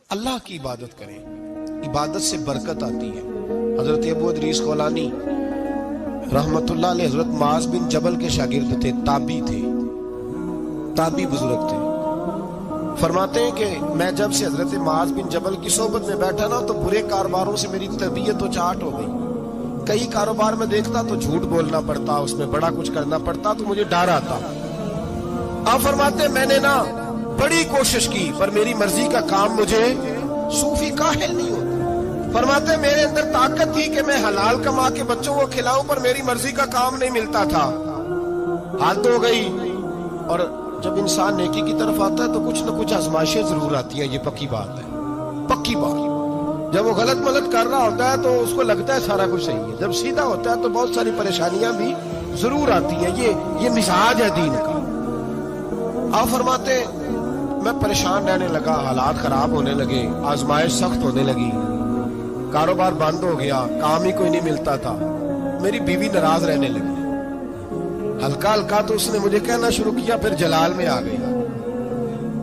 اللہ کی عبادت کریں، عبادت سے برکت آتی ہے۔ حضرت ابو ادریس خولانی رحمت اللہ علیہ حضرت معاذ بن جبل کے شاگرد تھے، تابعی تھے، تابعی بزرگ تھے۔ فرماتے ہیں کہ میں جب سے حضرت معاذ بن جبل کی صحبت میں بیٹھا نا تو برے کاروباروں سے میری طبیعت و چاٹ ہو گئی۔ کئی کاروبار میں دیکھتا تو جھوٹ بولنا پڑتا، اس میں بڑا کچھ کرنا پڑتا تو مجھے ڈر آتا۔ آپ فرماتے ہیں میں نے نا بڑی کوشش کی پر میری مرضی کا کام مجھے صوفی کاہل نہیں ہوتا۔ فرماتے ہیں میرے اندر طاقت تھی کہ میں حلال کما کے بچوں کو کھلاؤں پر میری مرضی کا کام نہیں ملتا تھا۔ حد ہو گئی۔ اور جب انسان نیکی کی طرف آتا ہے تو کچھ نہ کچھ آزمائشیں ضرور آتی ہیں، یہ پکی بات ہے، پکی بات۔ جب وہ غلط ملت کر رہا ہوتا ہے تو اس کو لگتا ہے سارا کچھ صحیح ہے، جب سیدھا ہوتا ہے تو بہت ساری پریشانیاں بھی ضرور آتی ہیں، یہ مزاج ہے دین کا۔ آپ فرماتے میں پریشان رہنے لگا، حالات خراب ہونے لگے، آزمائش سخت ہونے لگی، کاروبار بند ہو گیا، کام ہی کوئی نہیں ملتا تھا، میری بیوی ناراض رہنے لگی۔ ہلکا ہلکا تو اس نے مجھے کہنا شروع کیا، پھر جلال میں آ گئی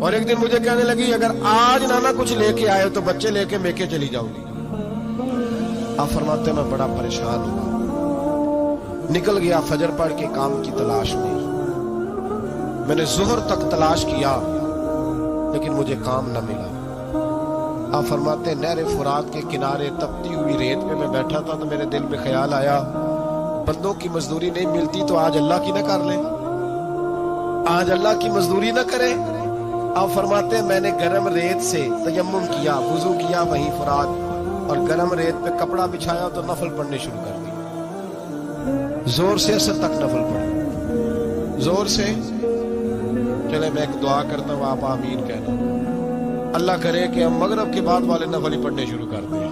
اور ایک دن مجھے کہنے لگی اگر آج نانا کچھ لے کے آئے تو بچے لے کے میکے چلی جاؤں گی۔ آپ فرماتے میں بڑا پریشان ہوا، نکل گیا فجر پڑھ کے کام کی تلاش میں۔ میں نے ظہر تک تلاش کیا لیکن مجھے کام نہ ملا۔ آپ فرماتے ہیں نہر فرات کے کنارے تپتی ہوئی ریت پہ میں بیٹھا تھا تو میرے دل میں خیال آیا بندوں کی مزدوری نہیں ملتی تو آج اللہ کی نہ کر لیں، آج اللہ کی مزدوری نہ کریں۔ آپ فرماتے ہیں میں نے گرم ریت سے تیمم کیا، وضو کیا وہیں فرات، اور گرم ریت پہ کپڑا بچھایا تو نفل پڑھنے شروع کر دی، زور سے اثر تک نفل پڑھے، زور سے۔ چلے میں ایک دعا کرتا ہوں، آپ آمین کہنا۔ اللہ کرے کہ ہم مغرب کے بعد والے نفل ہی پڑھنے شروع کر دیں۔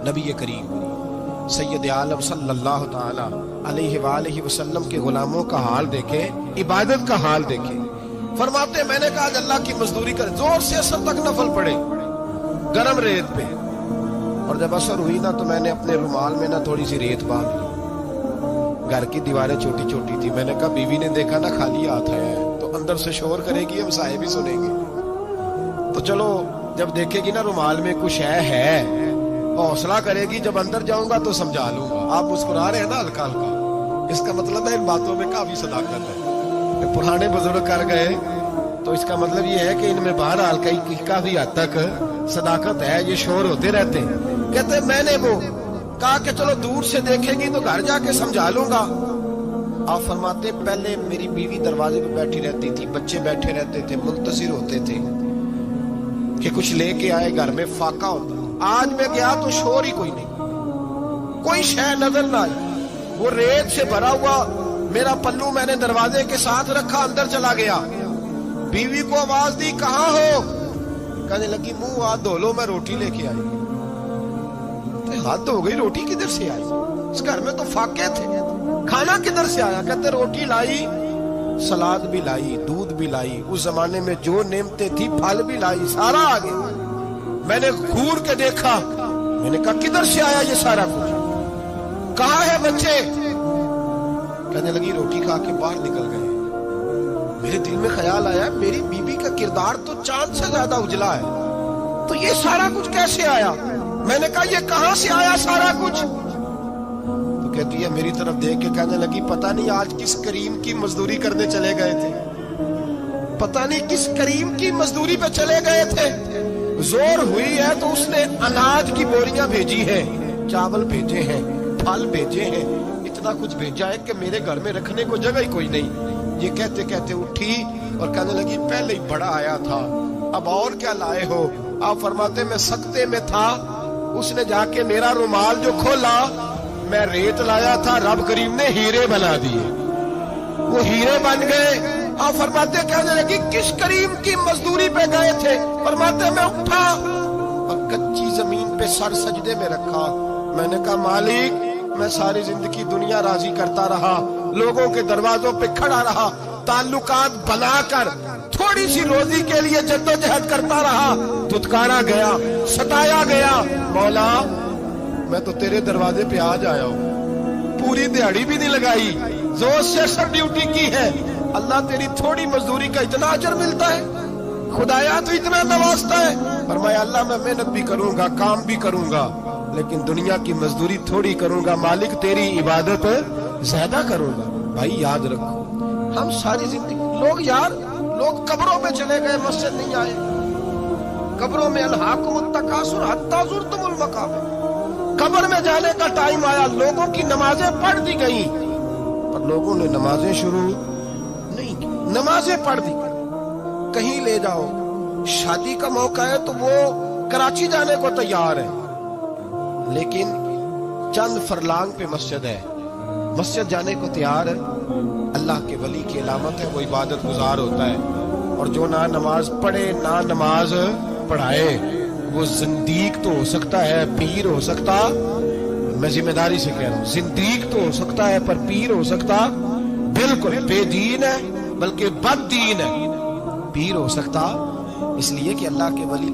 نبی کریم سید عالم صلی اللہ تعالی علیہ وآلہ وسلم کے غلاموں کا حال دیکھیں، عبادت کا حال دیکھیں۔ فرماتے میں نے کہا آج اللہ کی مزدوری کر، زور سے اثر تک نفل پڑھے گرم ریت پہ، اور جب اثر ہوئی نا تو میں نے اپنے رومال میں نا تھوڑی سی ریت باندھ لی۔ گھر کی دیواریں چھوٹی چھوٹی تھی، میں نے کہا بیوی نے دیکھا نا خالی ہاتھ ہے تو اندر سے شور کرے گی، ہم سائے بھی سنیں گے، تو چلو جب دیکھے گی نا رومال میں کچھ ہے حوصلہ کرے گی، جب اندر جاؤں گا تو سمجھا لوں گا۔ آپ مسکرا رہے ہیں نا ہلکا ہلکا، اس کا مطلب ہے ان باتوں میں کافی صداقت ہے۔ پرانے بزرگ کر گئے تو اس کا مطلب یہ ہے کہ ان میں بہرحال کافی حد تک صداقت ہے، یہ شور ہوتے رہتے ہیں۔ کہتے ہیں میں نے وہ کہا کہ چلو دور سے دیکھے گی تو گھر جا کے سمجھا لوں گا۔ آپ فرماتے پہلے میری بیوی دروازے پہ بیٹھی رہتی تھی، بچے بیٹھے رہتے تھے، منتظر ہوتے تھے کہ کچھ لے کے آئے، گھر میں فاقہ ہوتا۔ آج میں گیا تو شور ہی کوئی نہیں، کوئی شے نظر نہ آئی، وہ ریت سے بھرا ہوا میرا پلو میں نے دروازے کے ساتھ رکھا، اندر چلا گیا، بیوی کو آواز دی کہاں ہو؟ کہنے لگی منہ ہاتھ دھو لو، میں روٹی لے کے آئی۔ ہاتھ دھو گئی، روٹی کدھر سے آئی؟ اس گھر میں تو فاقے تھے، کھانا کدھر سے آیا؟ کہتے روٹی لائی، سلاد بھی لائی، دودھ بھی لائی، اس زمانے میں جو نعمتیں تھی پھل بھی لائی، سارا آ گیا۔ میں نے گھور کے دیکھا، میں نے کہا کدھر سے آیا یہ سارا کچھ؟ کہاں ہے بچے؟ کہنے لگی روٹی کھا کے باہر نکل گئے۔ میرے دل میں خیال آیا میری بیوی کا کردار تو چاند سے زیادہ اجلا ہے، تو یہ سارا کچھ کیسے آیا؟ میں نے کہا یہ کہاں سے آیا سارا کچھ؟ تو کہتی ہے میری طرف دیکھ کے کہنے لگی پتہ نہیں آج کس کریم کی مزدوری کرنے چلے گئے تھے، پتہ نہیں کس کریم کی مزدوری پہ چلے گئے تھے، زور ہوئی ہے تو اس نے اناج کی بوریاں بھیجی ہیں، چاول بھیجے ہیں، پھل بھیجے ہیں، اتنا کچھ بھیجا ہے کہ میرے گھر میں رکھنے کو جگہ ہی کوئی نہیں۔ یہ کہتے کہتے اٹھی اور کہنے لگی پہلے ہی بڑا آیا تھا، اب اور کیا لائے ہو؟ آپ فرماتے میں سکتے میں تھا، اس نے جا کے میرا رومال جو کھولا، میں ریت لایا تھا، رب کریم نے ہیرے بنا دیے، وہ ہیرے بن گئے۔ آپ فرماتے کہنے لگی کس کریم کی مزدوری پہ گئے تھے؟ فرماتے میں اٹھا اور کچی زمین پہ سر سجدے میں رکھا، میں نے کہا مالک میں ساری زندگی دنیا راضی کرتا رہا، لوگوں کے دروازوں پہ کھڑا رہا، تعلقات بنا کر تھوڑی سی روزی کے لیے جدوجہد کرتا رہا، دھتکارا گیا، ستایا گیا، مولا میں تو تیرے دروازے پہ آج آیا ہوں، پوری دیہڑی بھی نہیں لگائی، زور سے سر ڈیوٹی کی ہے، اللہ اللہ تیری تھوڑی مزدوری کا اتنا اجر ملتا ہے؟ خدایا تو اتنا نوازتا ہے؟ فرمایا اللہ میں محنت بھی کروں گا، کام بھی کروں گا، لیکن دنیا کی مزدوری تھوڑی کروں گا، مالک تیری عبادت زیادہ کروں گا۔ بھائی یاد رکھو، ہم ساری زندگی لوگ قبروں میں چلے گئے، مسجد نہیں آئے، قبروں میں الہاکم التکاثر حتی زرتم المقابر، قبر میں جانے کا ٹائم آیا، لوگوں کی نمازیں پڑھ دی گئیں پر لوگوں نے نمازیں شروع نہیں کی۔ نمازیں پڑھ دی، کہیں لے جاؤ، شادی کا موقع ہے تو وہ کراچی جانے کو تیار ہے، لیکن چند فرلانگ پہ مسجد ہے، مسجد جانے کو تیار ہے۔ اللہ کے ولی کی علامت ہے وہ عبادت گزار ہوتا ہے، اور جو نہ نماز پڑھے نہ نماز پڑھائے وہ زندیق تو ہو سکتا ہے، پیر ہو سکتا، میں ذمہ داری سے کہہ رہا ہوں، زندیق تو ہو سکتا ہے پر پیر ہو سکتا بالکل بے دین ہے، بلکہ بد دین ہے، پیر ہو سکتا، اس لیے کہ اللہ کے ولی